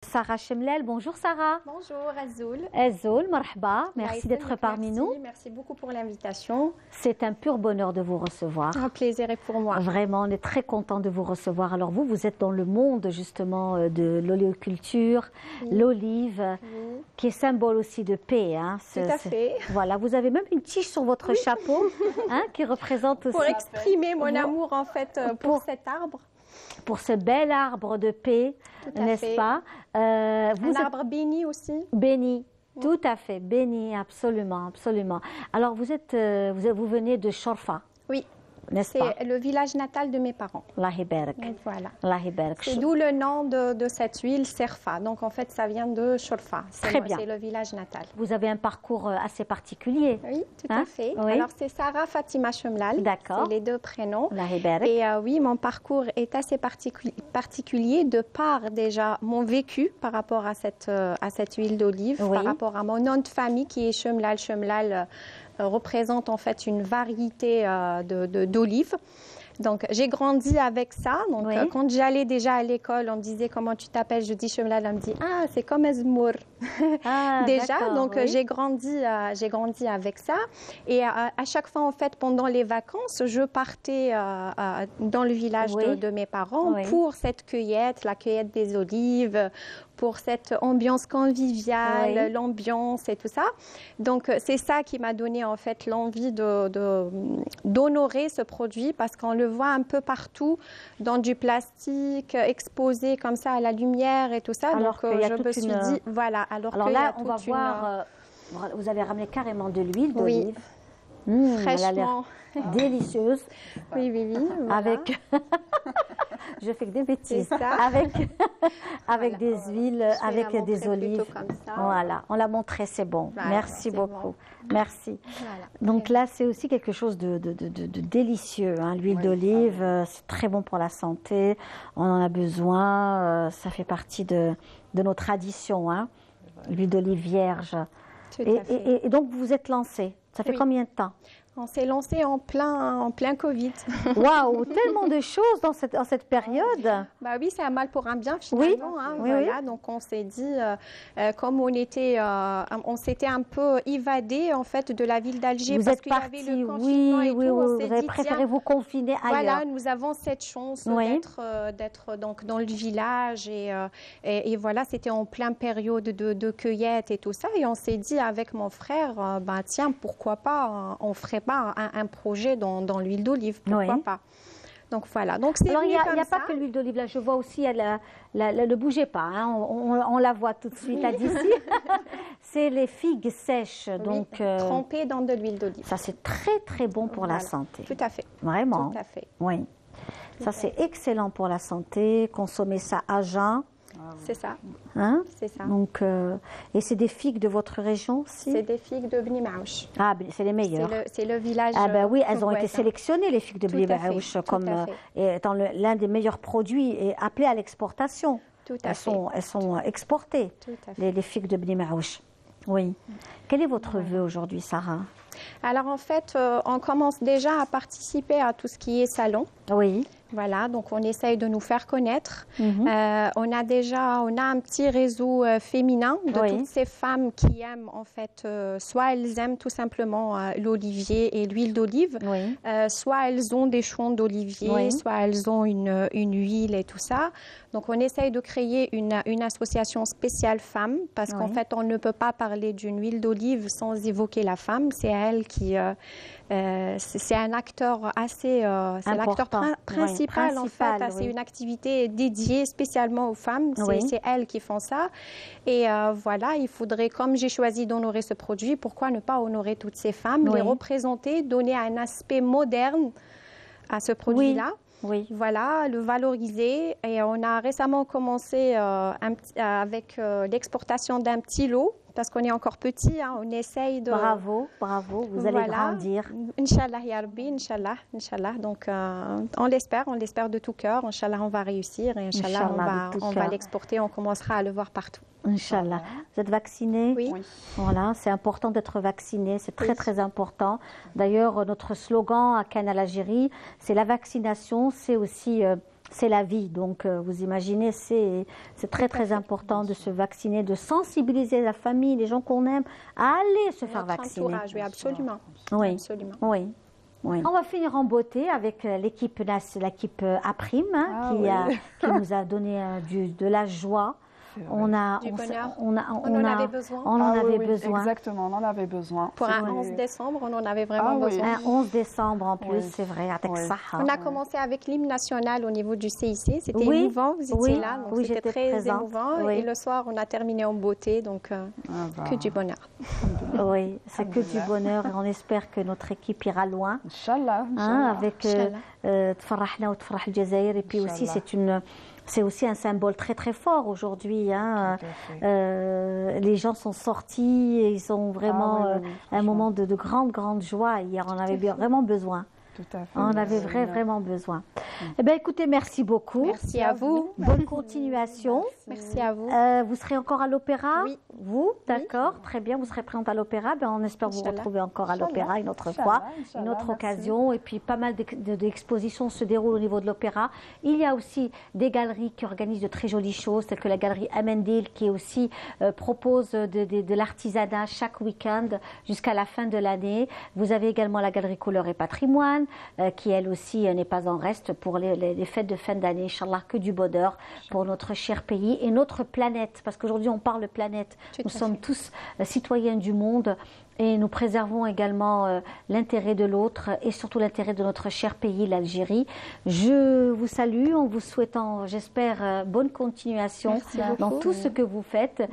Sarah Chemlel. Bonjour Sarah. Bonjour Azoul. Azoul, marhaba. Merci d'être parmi nous. Merci beaucoup pour l'invitation. C'est un pur bonheur de vous recevoir. Un plaisir est pour moi. Vraiment, on est très content de vous recevoir. Alors vous êtes dans le monde justement de l'oléoculture, l'olive, qui est symbole aussi de paix. Hein. Tout à fait. Voilà, vous avez même une tige sur votre chapeau qui représente aussi... Pour exprimer mon amour en fait pour cet arbre. Pour ce bel arbre de paix, n'est-ce pas? Un arbre béni aussi. Béni, tout à fait, béni, absolument, absolument. Alors vous venez de Chorfa. Oui. N'est-ce pas? C'est le village natal de mes parents. Allah Hiberg. Voilà. Allah Hiberg. C'est d'où le nom de cette huile, Serfa. Donc en fait, ça vient de Chorfa. Très bien. C'est le village natal. Vous avez un parcours assez particulier. Oui, tout à fait. Oui. Alors c'est Sarah Fatima Chemlal. D'accord. C'est les deux prénoms. Allah Hiberg. Et oui, mon parcours est assez particulier de par déjà mon vécu par rapport à cette huile d'olive, par rapport à mon nom de famille qui est Chemlal. Chemlal représente en fait une variété d'olives. Donc, j'ai grandi avec ça. Donc, quand j'allais déjà à l'école, on me disait comment tu t'appelles. Je dis Chemlal, on me dit ah, c'est comme Ezmour. Déjà, donc j'ai grandi avec ça. Et à chaque fois, en fait, pendant les vacances, je partais dans le village de mes parents pour cette cueillette, la cueillette des olives, pour cette ambiance conviviale, l'ambiance et tout ça. Donc, c'est ça qui m'a donné en fait l'envie d'honorer ce produit parce qu'on le voit un peu partout dans du plastique exposé comme ça à la lumière et tout ça. Alors donc, je me suis dit, voilà. Alors là, on va voir, vous avez ramené carrément de l'huile d'olive. Fraîchement. Elle a l'air délicieuse. Oui. Voilà. Avec... Je fais que des bêtises. Ça. Avec des huiles, avec des olives. Comme ça. Voilà, on l'a montré, c'est bon. Voilà, merci beaucoup. Bon. Merci. Voilà. Donc là, c'est aussi quelque chose de délicieux. Hein. L'huile d'olive, c'est très bon pour la santé. On en a besoin. Ça fait partie de nos traditions. Hein. L'huile d'olive vierge. Et donc, vous vous êtes lancé. Ça fait combien de temps? On s'est lancé en plein Covid. Waouh, tellement de choses dans cette période. Bah oui, c'est un mal pour un bien finalement. Voilà. Donc on s'est dit, comme on s'était un peu évadé en fait de la ville d'Alger parce qu'il y avait le confinement et tout. Vous avez préféré vous confiner ailleurs. Voilà, nous avons cette chance d'être donc dans le village et voilà, c'était en pleine période de cueillette et tout ça. Et on s'est dit avec mon frère, tiens, pourquoi pas, on ferait un projet dans l'huile d'olive, pourquoi pas. Donc voilà. Donc c'est alors il n'y a pas que l'huile d'olive là, je vois aussi ne bougez pas, hein, on la voit tout de suite là d'ici. C'est les figues sèches, donc trempées dans de l'huile d'olive. Ça c'est très très bon pour la santé. Tout à fait. Vraiment. Tout à fait. Oui. Ça c'est excellent pour la santé. Consommer ça à jeun. C'est ça. Hein? C'est ça. Donc, et c'est des figues de votre région aussi? C'est des figues de Bni Maouche. Ah, c'est les meilleures. C'est le village. Ah ben oui, elles ont été sélectionnées, les figues de Bni Maouche, comme étant l'un des meilleurs produits et appelés à l'exportation. Tout à fait. Elles sont exportées, les figues de Bni Maouche. Oui. Quel est votre vœu aujourd'hui, Sarah? Alors en fait, on commence déjà à participer à tout ce qui est salon. Oui. Voilà, donc on essaye de nous faire connaître. On a un petit réseau féminin de toutes ces femmes qui aiment en fait, soit elles aiment tout simplement l'olivier et l'huile d'olive, soit elles ont des champs d'olivier, soit elles ont une huile et tout ça. Donc on essaye de créer une association spéciale femmes parce qu'en fait on ne peut pas parler d'une huile d'olive sans évoquer la femme. C'est elle qui... c'est un acteur assez... c'est l'acteur principal en fait. C'est une activité dédiée spécialement aux femmes. C'est elles qui font ça. Et voilà, il faudrait, comme j'ai choisi d'honorer ce produit, pourquoi ne pas honorer toutes ces femmes, les représenter, donner un aspect moderne à ce produit-là. Voilà, le valoriser. Et on a récemment commencé avec l'exportation d'un petit lot. Parce qu'on est encore petit, hein, on essaye de... Bravo, vous allez grandir. Inch'Allah, ya Rabbi, Inch'Allah. Donc, on l'espère de tout cœur. Inch'Allah, on va réussir et Inch'Allah, on va l'exporter, on commencera à le voir partout. Inch'Allah. Vous êtes vacciné? Oui. Voilà, c'est important d'être vacciné, c'est très très important. D'ailleurs, notre slogan à Cannes Algérie, c'est la vaccination, c'est aussi c'est la vie. Donc, vous imaginez, c'est très important de se vacciner, de sensibiliser la famille, les gens qu'on aime, à aller se faire vacciner. Entourage, oui, absolument. Oui, absolument. Oui. Oui. On va finir en beauté avec l'équipe A', qui nous a donné de la joie. On en avait besoin. Exactement, on en avait besoin. Pour un 11 décembre, on en avait vraiment besoin. Un 11 décembre en plus, c'est vrai, avec ça. On a commencé avec l'hymne national au niveau du CIC. C'était émouvant, vous étiez là, donc c'était très émouvant. Et le soir, on a terminé en beauté, donc que du bonheur. Oui, c'est que du bonheur et on espère que notre équipe ira loin. Inch'Allah. Avec Tfarrahna ou Tfarrah al-Jazair. Et puis aussi, c'est aussi un symbole très fort aujourd'hui. Les gens sont sortis et ils ont vraiment un moment de grande joie. Hier, on avait vraiment besoin. Tout à fait. On avait vraiment besoin. Eh bien, écoutez, merci beaucoup. Merci à vous. Bonne continuation. Merci à vous. Vous serez encore à l'opéra? Oui. Vous? D'accord, très bien. Vous serez présente à l'opéra. Ben, on espère vous retrouver encore à l'opéra une autre fois, une autre occasion. Et puis, pas mal d'expositions se déroulent au niveau de l'opéra. Il y a aussi des galeries qui organisent de très jolies choses, telles que la galerie Amendil, qui aussi propose de l'artisanat chaque week-end jusqu'à la fin de l'année. Vous avez également la galerie Couleur et Patrimoine, qui elle aussi n'est pas en reste pour les fêtes de fin d'année. Inch'Allah, que du bonheur pour notre cher pays et notre planète, parce qu'aujourd'hui on parle planète. Nous sommes tous citoyens du monde et nous préservons également l'intérêt de l'autre et surtout l'intérêt de notre cher pays, l'Algérie. Je vous salue en vous souhaitant, j'espère, bonne continuation dans tout ce que vous faites.